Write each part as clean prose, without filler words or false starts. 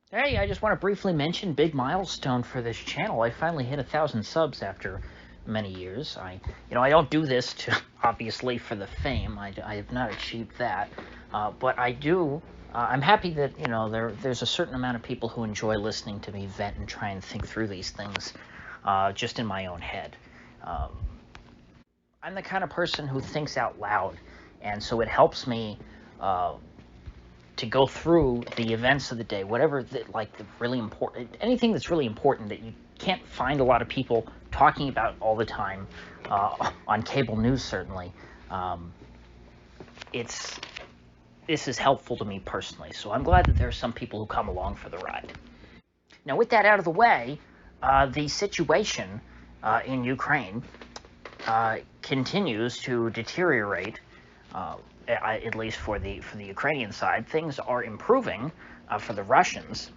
Hey, I just want to briefly mention big milestone for this channel. I finally hit 1,000 subs after many years. I don't do this to obviously for the fame. I have not achieved that, but I do. I'm happy that there's a certain amount of people who enjoy listening to me vent and try and think through these things, just in my own head. Um, I'm the kind of person who thinks out loud, and so it helps me. To go through the events of the day, whatever the really important, anything that's really important that you can't find a lot of people talking about all the time, on cable news certainly. This is helpful to me personally, so I'm glad that there are some people who come along for the ride. Now, with that out of the way, the situation in Ukraine continues to deteriorate. At least for the Ukrainian side, things are improving for the Russians,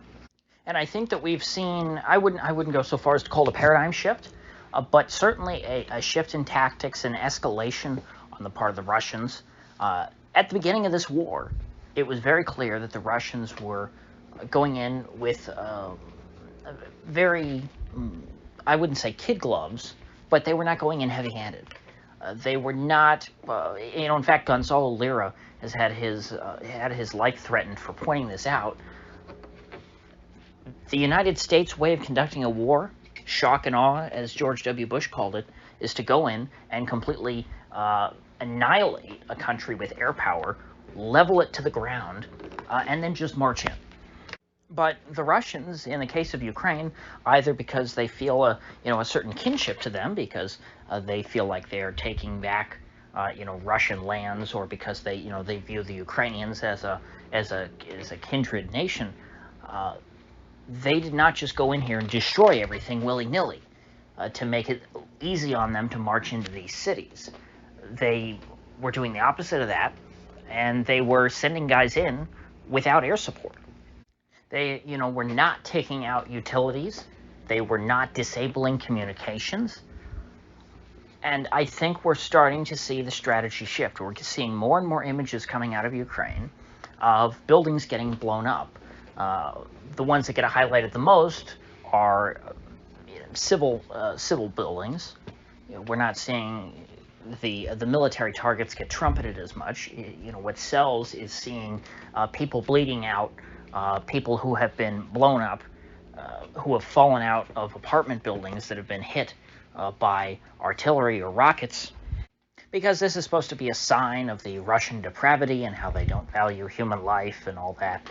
and I think that we've seen. I wouldn't go so far as to call it a paradigm shift, but certainly a shift in tactics and escalation on the part of the Russians. At the beginning of this war, it was very clear that the Russians were going in with very, I wouldn't say kid gloves, but they were not going in heavy-handed. They were not, in fact, Gonzalo Lira has had his life threatened for pointing this out. The United States' way of conducting a war, shock and awe, as George W. Bush called it, is to go in and completely annihilate a country with air power, level it to the ground, and then just march in. But the Russians, in the case of Ukraine, either because they feel a certain kinship to them, because they feel like they're taking back Russian lands, or because they view the Ukrainians as a kindred nation, they did not just go in here and destroy everything willy-nilly to make it easy on them to march into these cities. They were doing the opposite of that, and they were sending guys in without air support. They, were not taking out utilities. They were not disabling communications. And I think we're starting to see the strategy shift. We're seeing more and more images coming out of Ukraine of buildings getting blown up. The ones that get highlighted the most are civil buildings. We're not seeing the military targets get trumpeted as much. What sells is seeing people bleeding out. People who have been blown up, who have fallen out of apartment buildings that have been hit by artillery or rockets, because this is supposed to be a sign of the Russian depravity and how they don't value human life and all that,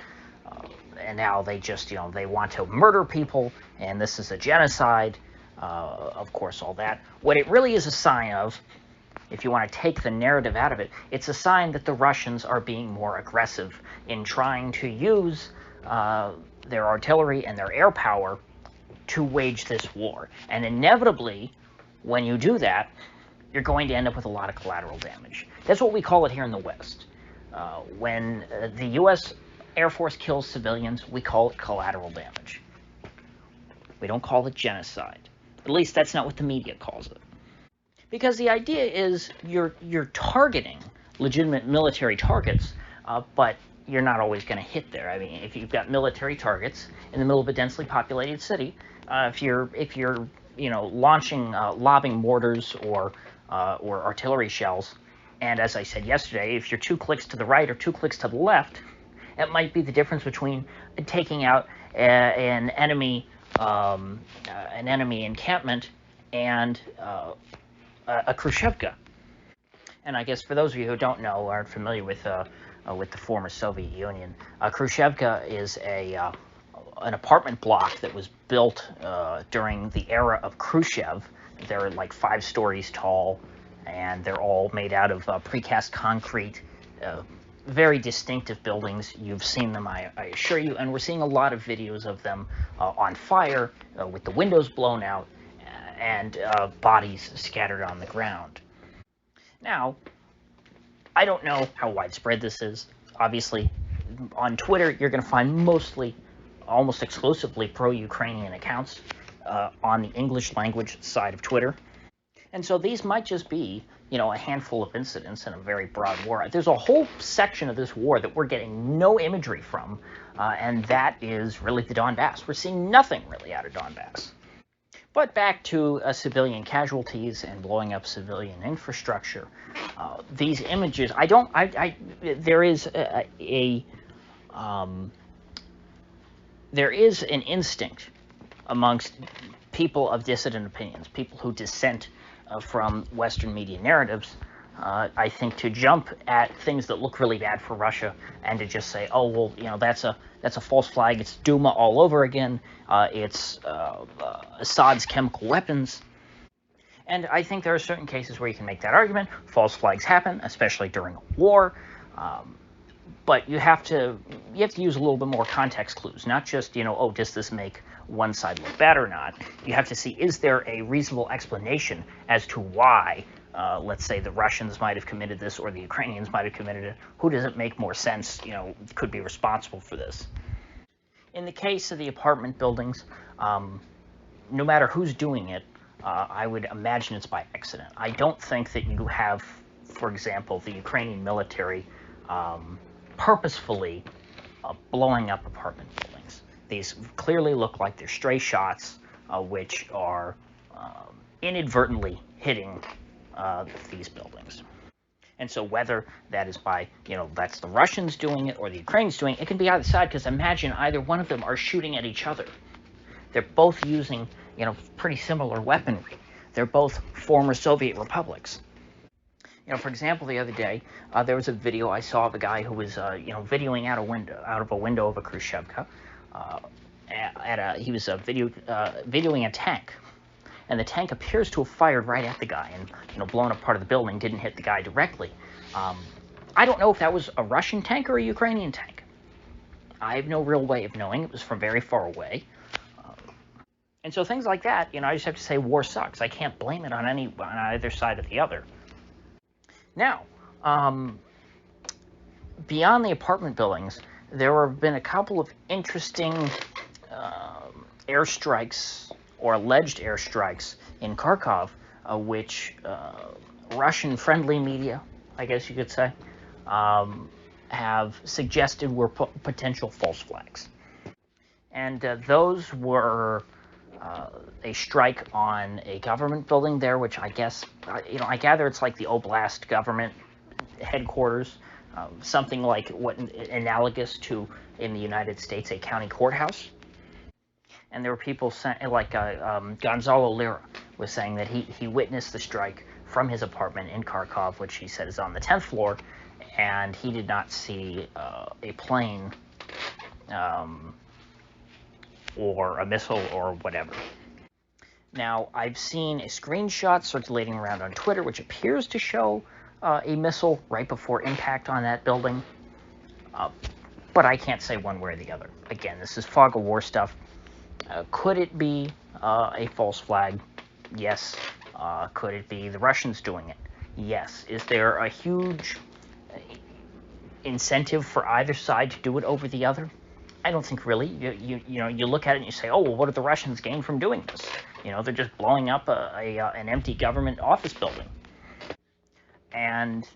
and now they just, they want to murder people, and this is a genocide, of course, all that. What it really is a sign of, if you want to take the narrative out of it, it's a sign that the Russians are being more aggressive in trying to use their artillery and their air power to wage this war. And inevitably, when you do that, you're going to end up with a lot of collateral damage. That's what we call it here in the West. When the U.S. Air Force kills civilians, we call it collateral damage. We don't call it genocide. At least that's not what the media calls it. Because the idea is you're targeting legitimate military targets, but you're not always going to hit there. I mean, if you've got military targets in the middle of a densely populated city, if you're lobbing mortars or artillery shells, and as I said yesterday, if you're 2 clicks to the right or 2 clicks to the left, it might be the difference between taking out an enemy encampment and a Khrushchevka. And I guess for those of you who don't know, or aren't familiar with the former Soviet Union, Khrushchevka is an apartment block that was built during the era of Khrushchev. They're like 5 stories tall, and they're all made out of precast concrete. Very distinctive buildings. You've seen them, I assure you, and we're seeing a lot of videos of them on fire, with the windows blown out, and bodies scattered on the ground. Now, I don't know how widespread this is. Obviously, on Twitter, you're going to find mostly, almost exclusively, pro-Ukrainian accounts on the English language side of Twitter. And so these might just be a handful of incidents in a very broad war. There's a whole section of this war that we're getting no imagery from, and that is really the Donbass. We're seeing nothing really out of Donbass. But back to civilian casualties and blowing up civilian infrastructure. These images, there is there is an instinct amongst people of dissident opinions, people who dissent from Western media narratives, I think, to jump at things that look really bad for Russia and to just say, oh, well, that's a false flag. It's Duma all over again. It's Assad's chemical weapons. And I think there are certain cases where you can make that argument. False flags happen, especially during a war. But you have to use a little bit more context clues, not just, oh, does this make one side look bad or not? You have to see, is there a reasonable explanation as to why, let's say, the Russians might have committed this or the Ukrainians might have committed it? Who does it make more sense, could be responsible for this? In the case of the apartment buildings, no matter who's doing it, I would imagine it's by accident. I don't think that you have, for example, the Ukrainian military purposefully blowing up apartment buildings. These clearly look like they're stray shots, which are inadvertently hitting these buildings. And so whether that is by, that's the Russians doing it or the Ukrainians doing it, it can be either side, because imagine either one of them are shooting at each other. They're both using, pretty similar weaponry. They're both former Soviet republics. For example, the other day, there was a video I saw of a guy who was, videoing out of a window of a Khrushchevka. He was videoing a tank, and the tank appears to have fired right at the guy and, blown up part of the building, didn't hit the guy directly. I don't know if that was a Russian tank or a Ukrainian tank. I have no real way of knowing. It was from very far away. And so things like that, I just have to say war sucks. I can't blame it on either side or the other. Now, beyond the apartment buildings, there have been a couple of interesting airstrikes or alleged airstrikes in Kharkov, which Russian-friendly media, I guess you could say, have suggested were potential false flags. And those were a strike on a government building there, which I guess, I gather it's like the Oblast government headquarters, something like what analogous to, in the United States, a county courthouse. And there were people saying, like Gonzalo Lira was saying that he witnessed the strike from his apartment in Kharkov, which he said is on the 10th floor, and he did not see a plane or a missile or whatever. Now, I've seen a screenshot circulating around on Twitter which appears to show a missile right before impact on that building, but I can't say one way or the other. Again, this is fog of war stuff. Could it be a false flag? Yes. Could it be the Russians doing it? Yes. Is there a huge incentive for either side to do it over the other? I don't think really. You look at it and you say, oh, well, what did the Russians gain from doing this? They're just blowing up an empty government office building. And,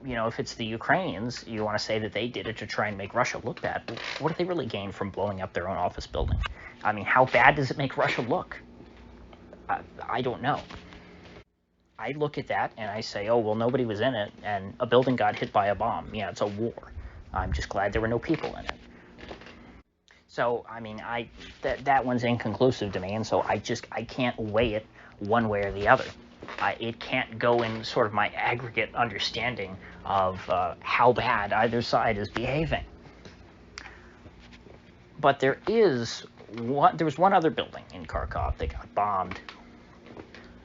if it's the Ukrainians, you want to say that they did it to try and make Russia look bad. Well, what did they really gain from blowing up their own office building? I mean, how bad does it make Russia look? I don't know. I look at that and I say, oh, well, nobody was in it, and a building got hit by a bomb. Yeah, it's a war. I'm just glad there were no people in it. So, I mean, that one's inconclusive to me, and so I can't weigh it one way or the other. It can't go in sort of my aggregate understanding of how bad either side is behaving. But there was one other building in Kharkov that got bombed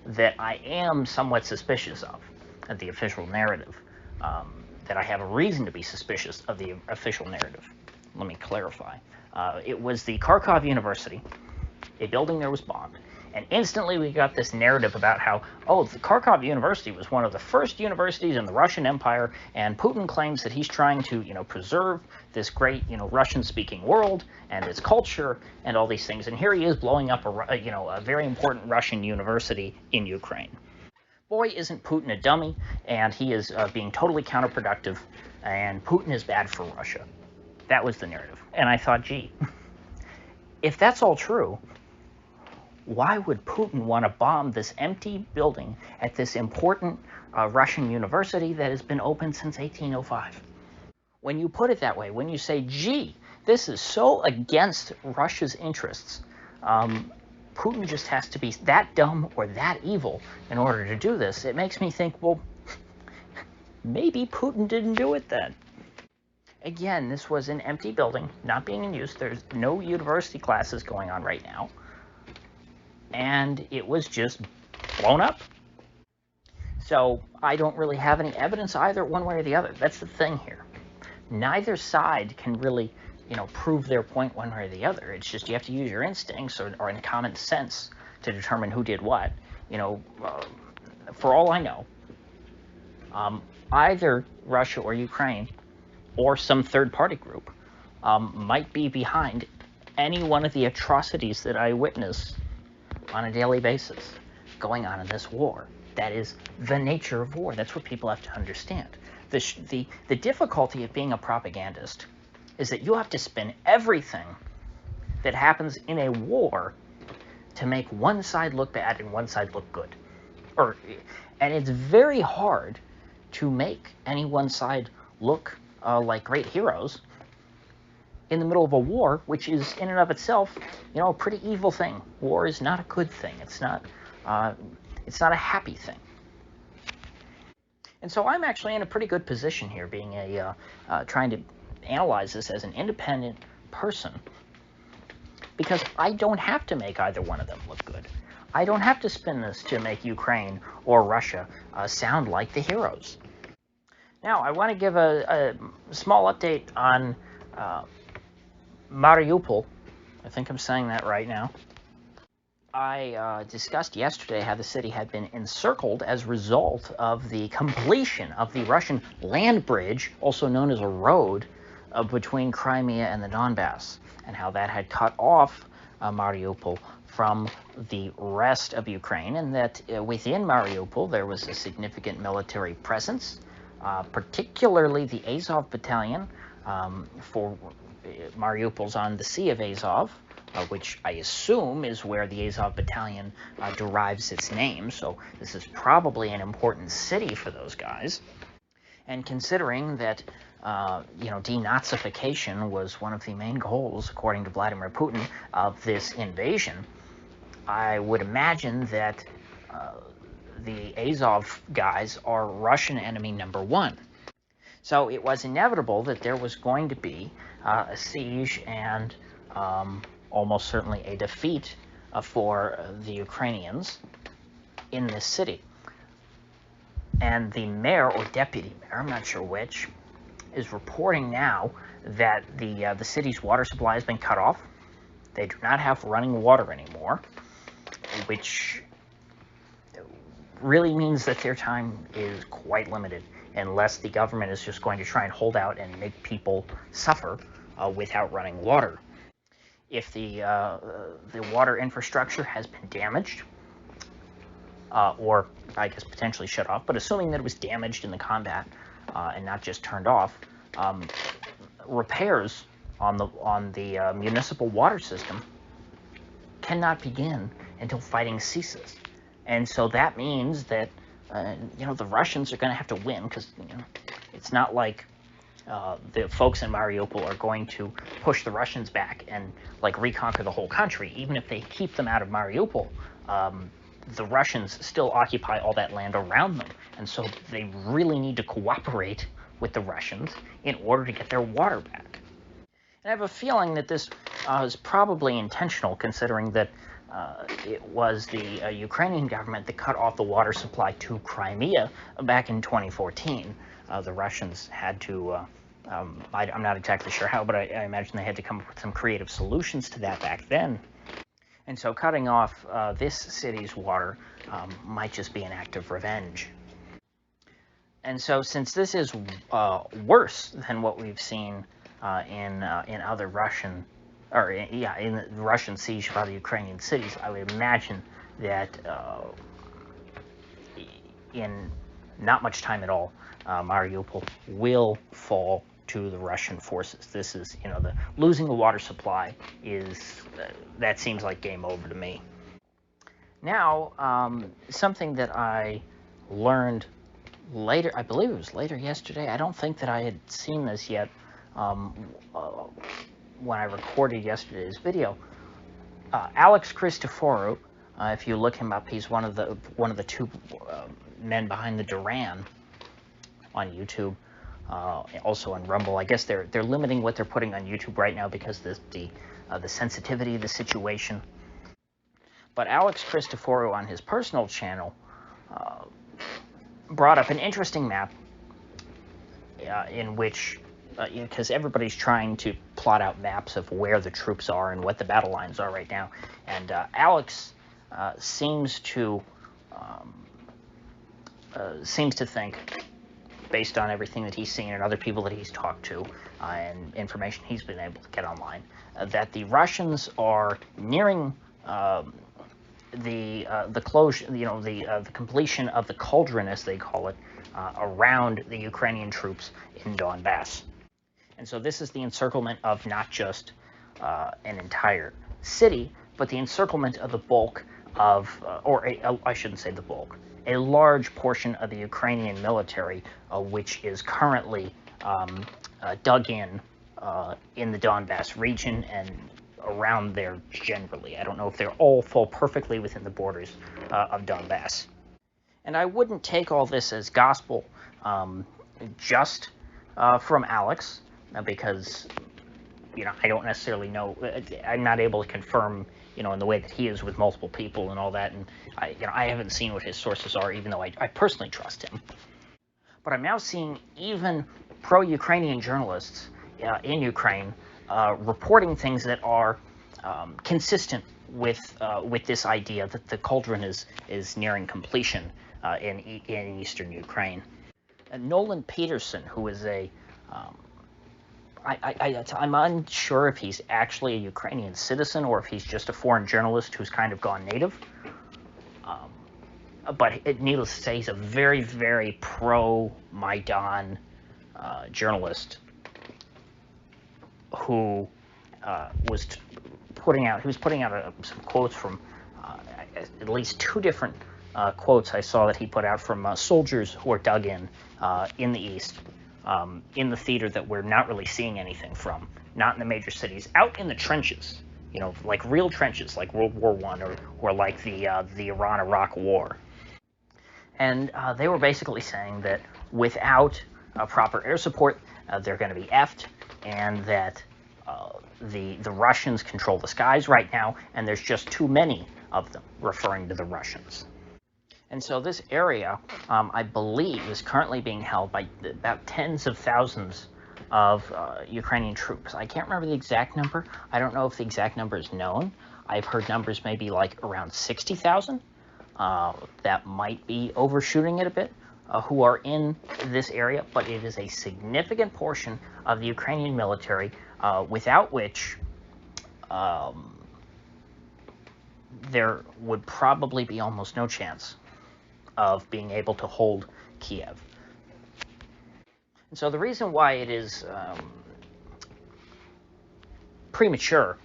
that I am somewhat suspicious of the official narrative, that I have a reason to be suspicious of the official narrative. Let me clarify. It was the Kharkov University. A building there was bombed. And instantly we got this narrative about how, oh, the Kharkov University was one of the first universities in the Russian Empire, and Putin claims that he's trying to, preserve this great, Russian-speaking world and its culture and all these things. And here he is blowing up a very important Russian university in Ukraine. boy, isn't Putin a dummy, and he is being totally counterproductive, and Putin is bad for Russia. That was the narrative. And I thought, gee, if that's all true, why would Putin want to bomb this empty building at this important Russian university that has been open since 1805? When you put it that way, when you say, gee, this is so against Russia's interests, Putin just has to be that dumb or that evil in order to do this, it makes me think, well, maybe Putin didn't do it then. Again, this was an empty building, not being in use. There's no university classes going on right now. And it was just blown up. So I don't really have any evidence either one way or the other. That's the thing here. Neither side can really, prove their point one way or the other. It's just you have to use your instincts or common sense to determine who did what. For all I know, either Russia or Ukraine or some third-party group might be behind any one of the atrocities that I witness on a daily basis going on in this war. That is the nature of war. That's what people have to understand. The difficulty of being a propagandist is that you have to spin everything that happens in a war to make one side look bad and one side look good. And it's very hard to make any one side look like great heroes in the middle of a war, which is in and of itself, a pretty evil thing. War is not a good thing. It's not a happy thing. And so I'm actually in a pretty good position here, being trying to analyze this as an independent person, because I don't have to make either one of them look good. I don't have to spin this to make Ukraine or Russia sound like the heroes. Now, I want to give a small update on Mariupol. I think I'm saying that right now. I discussed yesterday how the city had been encircled as a result of the completion of the Russian land bridge, also known as a road, between Crimea and the Donbas, and how that had cut off Mariupol from the rest of Ukraine, and that within Mariupol there was a significant military presence, particularly the Azov Battalion, for Mariupol's on the Sea of Azov, which I assume is where the Azov Battalion derives its name, so this is probably an important city for those guys. And considering that, denazification was one of the main goals, according to Vladimir Putin, of this invasion, I would imagine that the Azov guys are Russian enemy number one. So it was inevitable that there was going to be a siege and almost certainly a defeat for the Ukrainians in this city. And the mayor or deputy mayor, I'm not sure which, is reporting now that the city's water supply has been cut off. They do not have running water anymore, which really means that their time is quite limited, unless the government is just going to try and hold out and make people suffer without running water. If the water infrastructure has been damaged, or I guess potentially shut off, but assuming that it was damaged in the combat and not just turned off, repairs on the municipal water system cannot begin until fighting ceases. And so that means that the Russians are going to have to win, because it's not like the folks in Mariupol are going to push the Russians back and reconquer the whole country. Even if they keep them out of Mariupol, the Russians still occupy all that land around them, and so they really need to cooperate with the Russians in order to get their water back. And I have a feeling that this is probably intentional, considering that it was the Ukrainian government that cut off the water supply to Crimea back in 2014. The Russians had to, I'm not exactly sure how, but I imagine they had to come up with some creative solutions to that back then. And so cutting off this city's water might just be an act of revenge. And so since this is worse than what we've seen in other Russian, in the Russian siege of other Ukrainian cities, I would imagine that in not much time at all, Mariupol will fall to the Russian forces. This is, the losing the water supply is, that seems like game over to me. Now, something that I learned later, I believe it was later yesterday, I don't think that I had seen this yet when I recorded yesterday's video. Alex Christoforou, if you look him up, he's one of the two men behind the Duran on YouTube, also on Rumble. I guess they're limiting what they're putting on YouTube right now because the sensitivity of the situation. But Alex Christoforou on his personal channel brought up an interesting map in which, because everybody's trying to plot out maps of where the troops are and what the battle lines are right now, and Alex seems to think, based on everything that he's seen and other people that he's talked to and information he's been able to get online, that the Russians are nearing the closure, the completion of the cauldron, as they call it, around the Ukrainian troops in Donbas. And so this is the encirclement of not just an entire city, but the encirclement of the bulk of, I shouldn't say the bulk, a large portion of the Ukrainian military, which is currently dug in the Donbas region and around there generally. I don't know if they're all fall perfectly within the borders of Donbas. And I wouldn't take all this as gospel just from Alex, because, I don't necessarily know. I'm not able to confirm, in the way that he is with multiple people and all that. And I haven't seen what his sources are, even though I personally trust him. But I'm now seeing even pro-Ukrainian journalists in Ukraine reporting things that are consistent with this idea that the cauldron is nearing completion in eastern Ukraine. And Nolan Peterson, who is I'm unsure if he's actually a Ukrainian citizen or if he's just a foreign journalist who's kind of gone native. But needless to say, he's a very, very pro-Maidan journalist who was putting out some quotes from at least two different quotes I saw that he put out from soldiers who are dug in the east, in the theater that we're not really seeing anything from, not in the major cities, out in the trenches, like real trenches, like World War I or like the Iran-Iraq War. And they were basically saying that without proper air support, they're going to be effed, and that the Russians control the skies right now, and there's just too many of them, referring to the Russians. And so this area, I believe, is currently being held by about tens of thousands of Ukrainian troops. I can't remember the exact number. I don't know if the exact number is known. I've heard numbers maybe like around 60,000. That might be overshooting it a bit, who are in this area, but it is a significant portion of the Ukrainian military, without which there would probably be almost no chance of being able to hold Kiev. And so the reason why it is premature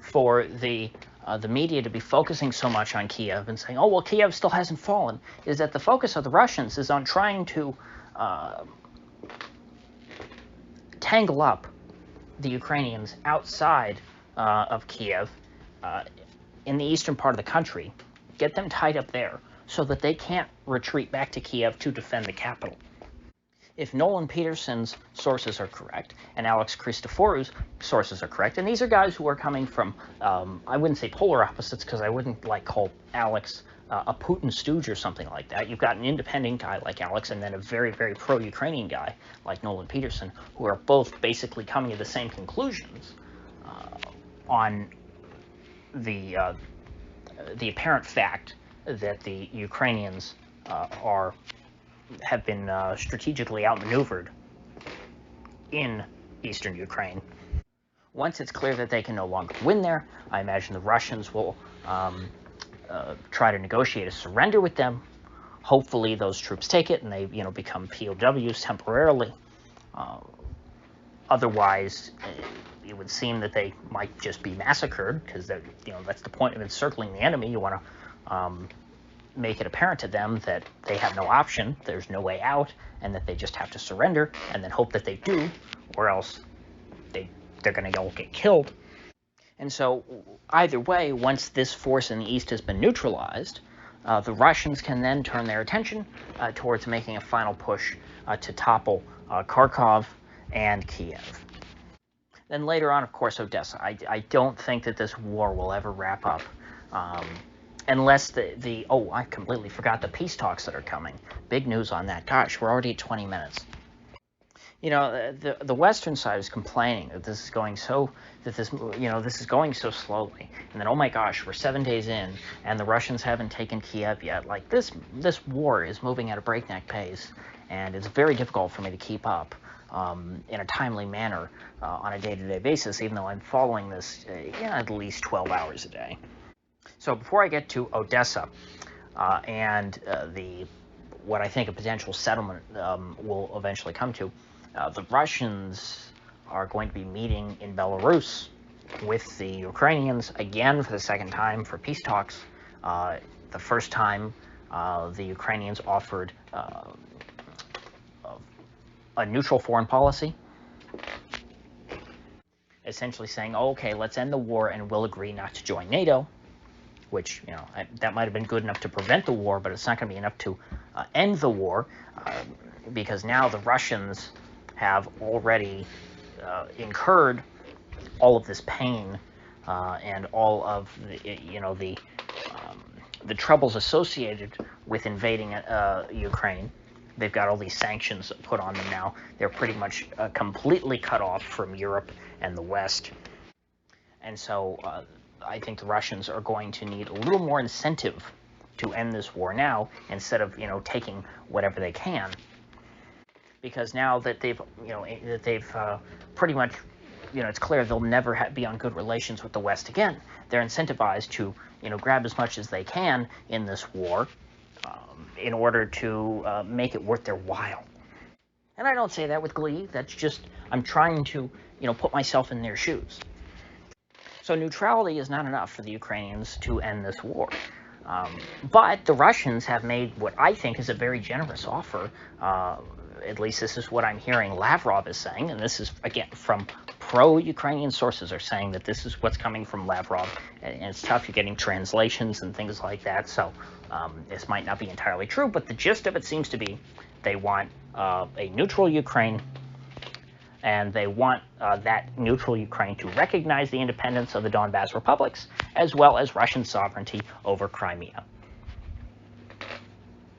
for the media to be focusing so much on Kiev and saying, oh, well, Kiev still hasn't fallen, is that the focus of the Russians is on trying to tangle up the Ukrainians outside of Kiev, in the eastern part of the country, get them tied up there so that they can't retreat back to Kiev to defend the capital. If Nolan Peterson's sources are correct, and Alex Christoforou's sources are correct, and these are guys who are coming from, I wouldn't say polar opposites, because I wouldn't call Alex a Putin stooge or something like that. You've got an independent guy like Alex, and then a very, very pro-Ukrainian guy like Nolan Peterson, who are both basically coming to the same conclusions on the apparent fact that the Ukrainians have been strategically outmaneuvered in eastern Ukraine. Once it's clear that they can no longer win there, I imagine the Russians will try to negotiate a surrender with them, Hopefully those troops take it and they, become POWs temporarily. Otherwise, it would seem that they might just be massacred, because that's the point of encircling the enemy. You want to make it apparent to them that they have no option, there's no way out, and that they just have to surrender, and then hope that they do, or else they're going to all get killed. And so either way, once this force in the east has been neutralized, the Russians can then turn their attention towards making a final push to topple Kharkov and Kiev. Then later on, of course, Odessa. I don't think that this war will ever wrap up, unless I completely forgot the peace talks that are coming. Big news on that. Gosh, we're already at 20 minutes. The Western side is complaining that this is going so slowly, and then, oh my gosh, we're 7 days in, and the Russians haven't taken Kiev yet. Like, this war is moving at a breakneck pace, and it's very difficult for me to keep up in a timely manner on a day-to-day basis, even though I'm following this at least 12 hours a day. So before I get to Odessa and what I think a potential settlement will eventually come to, the Russians are going to be meeting in Belarus with the Ukrainians again for the second time for peace talks. The first time, the Ukrainians offered a neutral foreign policy, essentially saying, okay, let's end the war and we'll agree not to join NATO, which, that might have been good enough to prevent the war, but it's not going to be enough to end the war, because now the Russians have already incurred all of this pain and all of the troubles associated with invading Ukraine. They've got all these sanctions put on them now. They're pretty much completely cut off from Europe and the West. And so I think the Russians are going to need a little more incentive to end this war now, instead of, taking whatever they can. Because now that they've pretty much, it's clear they'll never be on good relations with the West again. They're incentivized to, grab as much as they can in this war, in order to make it worth their while. And I don't say that with glee. That's just, I'm trying to, put myself in their shoes. So neutrality is not enough for the Ukrainians to end this war. But the Russians have made what I think is a very generous offer. At least this is what I'm hearing Lavrov is saying, and this is, again, from pro-Ukrainian sources are saying that this is what's coming from Lavrov, and it's tough. You're getting translations and things like that, so this might not be entirely true, but the gist of it seems to be they want a neutral Ukraine, and they want that neutral Ukraine to recognize the independence of the Donbas republics, as well as Russian sovereignty over Crimea.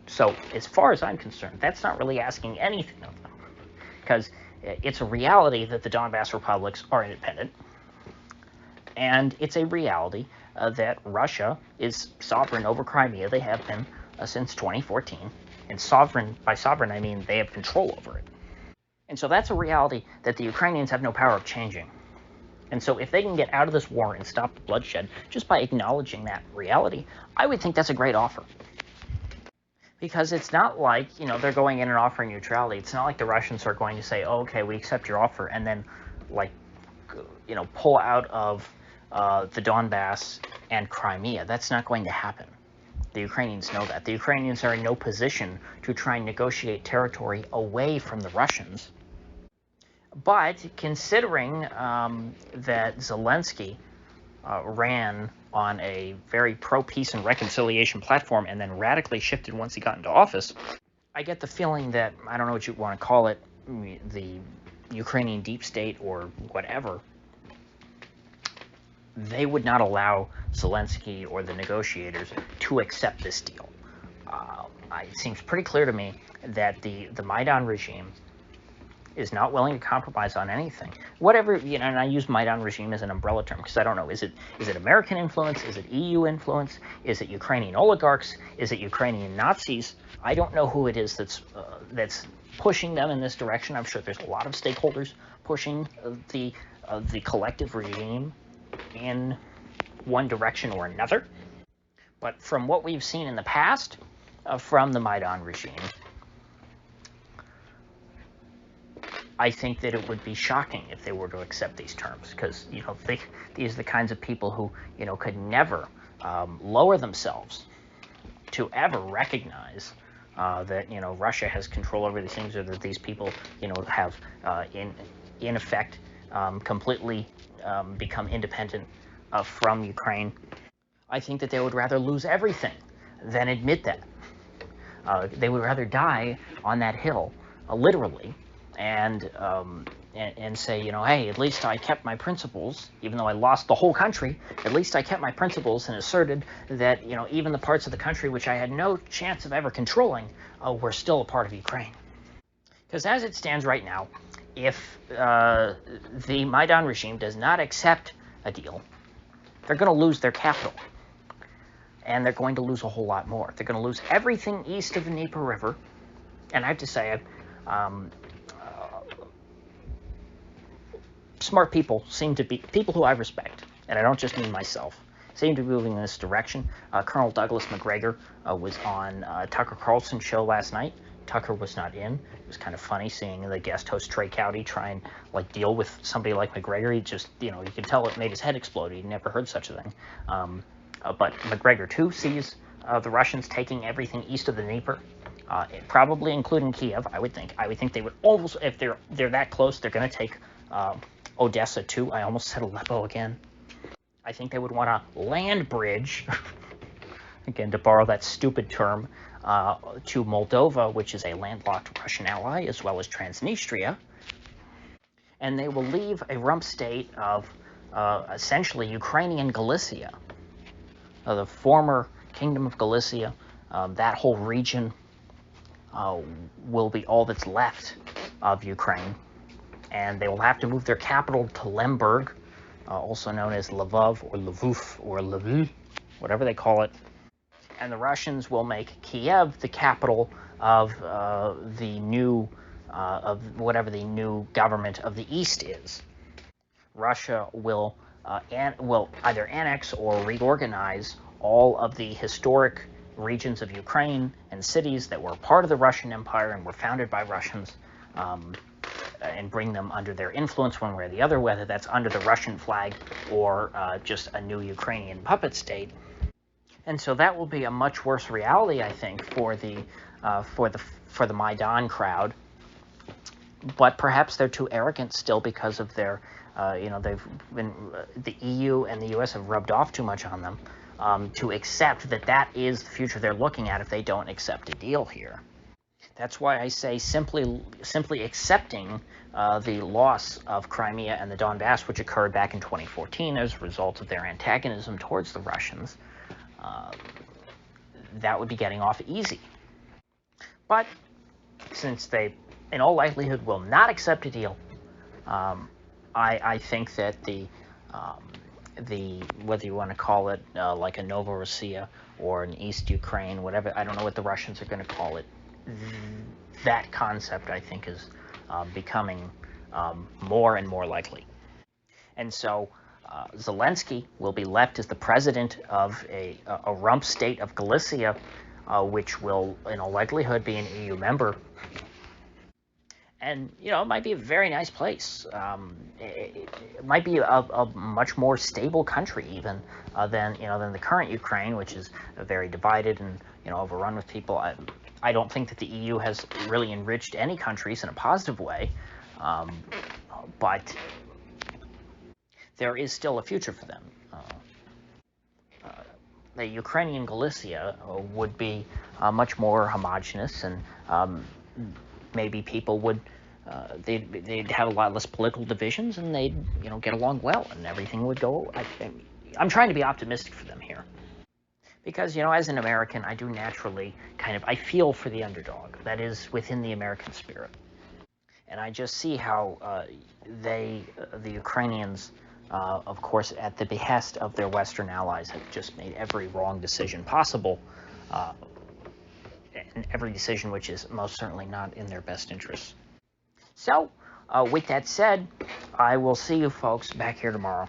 So, as far as I'm concerned, that's not really asking anything of them, because it's a reality that the Donbas republics are independent, and it's a reality that Russia is sovereign over Crimea. They have been since 2014, and by sovereign I mean they have control over it. And so that's a reality that the Ukrainians have no power of changing. And so if they can get out of this war and stop the bloodshed just by acknowledging that reality, I would think that's a great offer. Because it's not like, they're going in and offering neutrality. It's not like the Russians are going to say, oh, okay, we accept your offer, and then, pull out of the Donbas and Crimea. That's not going to happen. The Ukrainians know that. The Ukrainians are in no position to try and negotiate territory away from the Russians. But considering that Zelensky ran on a very pro-peace and reconciliation platform and then radically shifted once he got into office, I get the feeling that, I don't know what you want to call it, the Ukrainian deep state or whatever, they would not allow Zelensky or the negotiators to accept this deal. It seems pretty clear to me that the Maidan regime is not willing to compromise on anything. Whatever, and I use Maidan regime as an umbrella term because I don't know, is it American influence? Is it EU influence? Is it Ukrainian oligarchs? Is it Ukrainian Nazis? I don't know who it is that's pushing them in this direction. I'm sure there's a lot of stakeholders pushing the collective regime in one direction or another. But from what we've seen in the past, from the Maidan regime, I think that it would be shocking if they were to accept these terms, because these are the kinds of people who could never lower themselves to ever recognize that Russia has control over these things, or that these people have in effect completely become independent from Ukraine. I think that they would rather lose everything than admit that. They would rather die on that hill, literally, and say, hey, at least I kept my principles, even though I lost the whole country. At least I kept my principles and asserted that even the parts of the country which I had no chance of ever controlling were still a part of Ukraine. Because as it stands right now, if the Maidan regime does not accept a deal, they're going to lose their capital. And they're going to lose a whole lot more. They're going to lose everything east of the Dnieper River. And I have to say, smart people seem to be, people who I respect, and I don't just mean myself, seem to be moving in this direction. Colonel Douglas Macgregor was on Tucker Carlson's show last night. Tucker was not in. It was kind of funny seeing the guest host Trey Cowdy try and deal with somebody like Macgregor. He just, you can tell it made his head explode. He'd never heard such a thing. But Macgregor, too, sees the Russians taking everything east of the Dnieper, probably including Kiev, I would think. I would think they would almost, if they're that close, they're going to take Odessa, too. I almost said Aleppo again. I think they would want a land bridge, again, to borrow that stupid term, to Moldova, which is a landlocked Russian ally, as well as Transnistria. And they will leave a rump state of essentially Ukrainian Galicia. The former Kingdom of Galicia, that whole region will be all that's left of Ukraine. And they will have to move their capital to Lemberg, also known as Lvov or Lviv or Lviv, whatever they call it. And the Russians will make Kiev the capital of the new, of whatever the new government of the East is. Russia will either annex or reorganize all of the historic regions of Ukraine and cities that were part of the Russian Empire and were founded by Russians, and bring them under their influence one way or the other, whether that's under the Russian flag or just a new Ukrainian puppet state. And so that will be a much worse reality, I think, for the Maidan crowd. But perhaps they're too arrogant still because of their, they've been, the EU and the US have rubbed off too much on them to accept that that is the future they're looking at if they don't accept a deal here. That's why I say simply accepting the loss of Crimea and the Donbas, which occurred back in 2014 as a result of their antagonism towards the Russians, that would be getting off easy. But since they, in all likelihood, will not accept a deal, I think that the whether you want to call it like a Novorossiya or an East Ukraine, whatever, I don't know what the Russians are going to call it, that concept, I think, is becoming more and more likely. And so Zelensky will be left as the president of a rump state of Galicia, which will, in all likelihood, be an EU member. And, it might be a very nice place. It might be a much more stable country, even, than the current Ukraine, which is very divided and, overrun with people. I don't think that the EU has really enriched any countries in a positive way, but there is still a future for them. The Ukrainian Galicia would be much more homogenous, and maybe people would they'd have a lot less political divisions, and they'd get along well, and everything would go. I'm trying to be optimistic for them here, because as an American, I do naturally I feel for the underdog. That is within the American spirit, and I just see how the Ukrainians, of course, at the behest of their Western allies, have just made every wrong decision possible, and every decision which is most certainly not in their best interests. So, with that said, I will see you folks back here tomorrow.